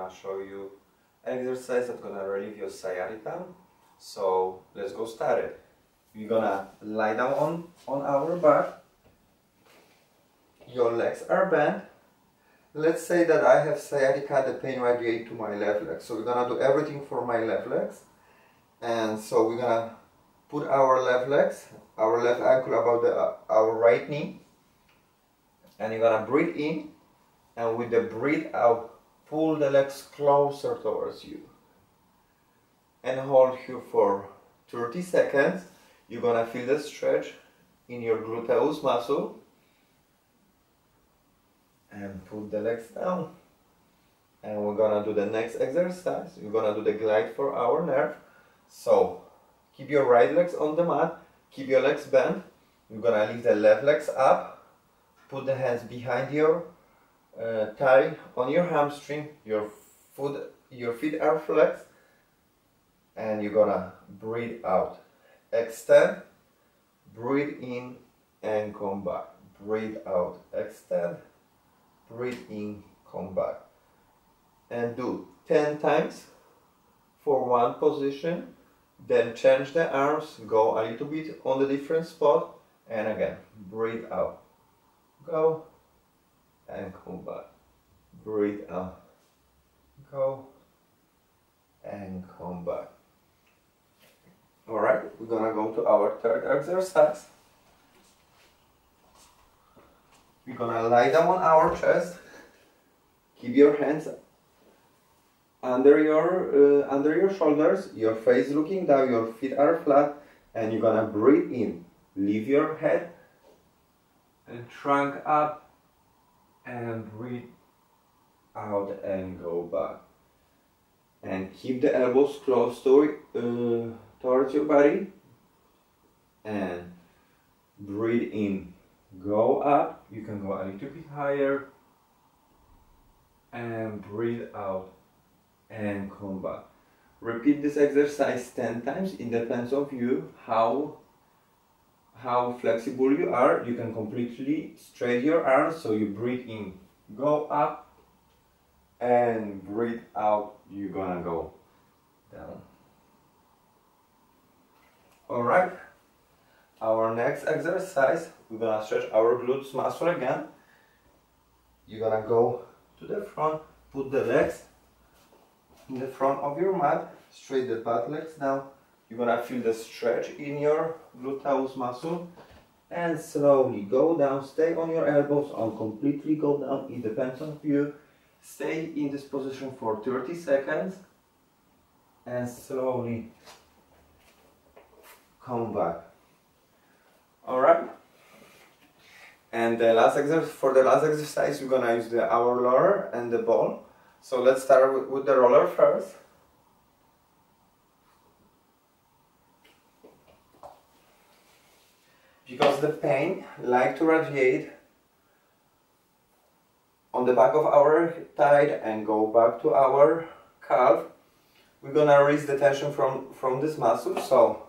gonna show you exercise that's gonna relieve your sciatica. So let's go start it. We're gonna lie down on our back. Your legs are bent. Let's say that I have sciatica, the pain radiates to my left leg. So we're gonna do everything for my left legs. And so we're gonna put our left legs, our left ankle above our right knee. And you're gonna breathe in, and with the breathe out, pull the legs closer towards you. And hold here for 30 seconds. You're gonna feel the stretch in your gluteus muscle. And put the legs down. And we're gonna do the next exercise. We're gonna do the glide for our nerve. So keep your right legs on the mat. Keep your legs bent. You're gonna lift the left legs up. Put the hands behind your thigh, on your hamstring. Your feet are flexed. And you're gonna breathe out. Extend. Breathe in and come back. Breathe out. Extend. Breathe in, come back. And do 10 times for one position. Then change the arms, go a little bit on the different spot, and again, breathe out. Go and come back. Breathe out. Go and come back. Alright, we're gonna go to our third exercise. We're gonna lie down on our chest. Keep your hands under your shoulders, your face looking down, your feet are flat, and you're gonna breathe in. Leave your head and trunk up, and breathe out and go back. And keep the elbows close towards your body, and breathe in. Go up, you can go a little bit higher, and breathe out and come back. Repeat this exercise 10 times. It depends on you how flexible you are. You can completely straight your arms, so you breathe in, go up, and breathe out, you're gonna go down. Alright, our next exercise, we're gonna stretch our glutes muscle again. You're gonna go to the front, put the legs in the front of your mat, straight the butt legs down. You're gonna feel the stretch in your gluteus muscle, and slowly go down. Stay on your elbows or completely go down. It depends on you. Stay in this position for 30 seconds and slowly come back. Alright? And for the last exercise, we're gonna use our roller and the ball. So let's start with the roller first. Because the pain like to radiate on the back of our thigh and go back to our calf, we're gonna release the tension from this muscle. So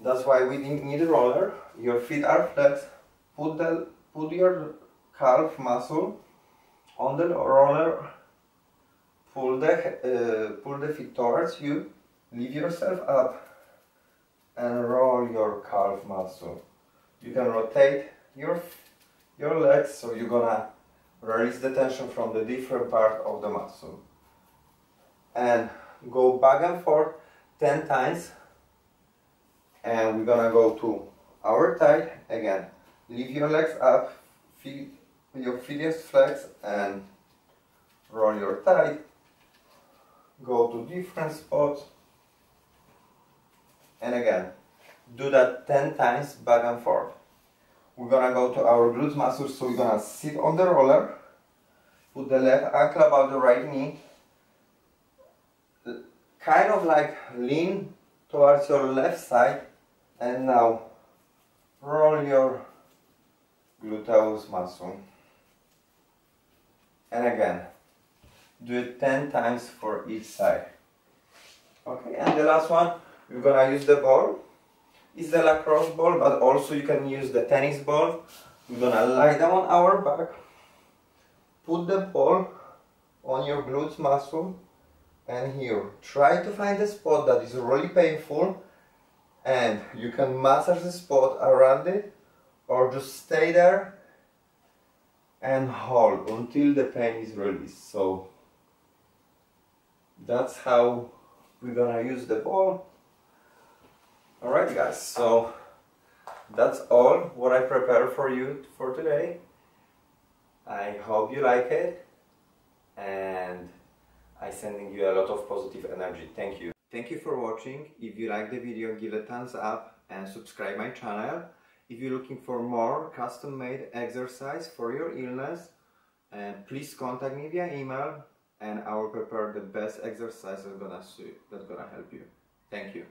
that's why we need a roller. Your feet are flexed. Put your calf muscle on the roller. Pull the feet towards you. Lift yourself up and roll your calf muscle. You can rotate your legs, so you're gonna release the tension from the different part of the muscle. And go back and forth 10 times. And we're gonna go to our thigh again. Lift your legs up, your feet is flexed, and roll your thigh. Go to different spots. And again, do that 10 times back and forth. We're gonna go to our glutes muscles, so we're gonna sit on the roller. Put the left ankle above the right knee. Kind of like lean towards your left side. And now roll your gluteus muscle. And again, do it 10 times for each side. Okay, and the last one, we're gonna use the ball. It's the lacrosse ball, but also you can use the tennis ball. We're gonna lie down on our back, put the ball on your glutes muscle and here. Try to find a spot that is really painful, and you can massage the spot around it or just stay there and hold until the pain is released. So that's how we're gonna use the ball. Alright guys, so that's all what I prepared for you for today. I hope you like it, and I'm sending you a lot of positive energy. Thank you. Thank you for watching. If you like the video, give a thumbs up and subscribe my channel. If you're looking for more custom-made exercise for your illness, please contact me via email, and I will prepare the best exercise that's gonna help you. Thank you.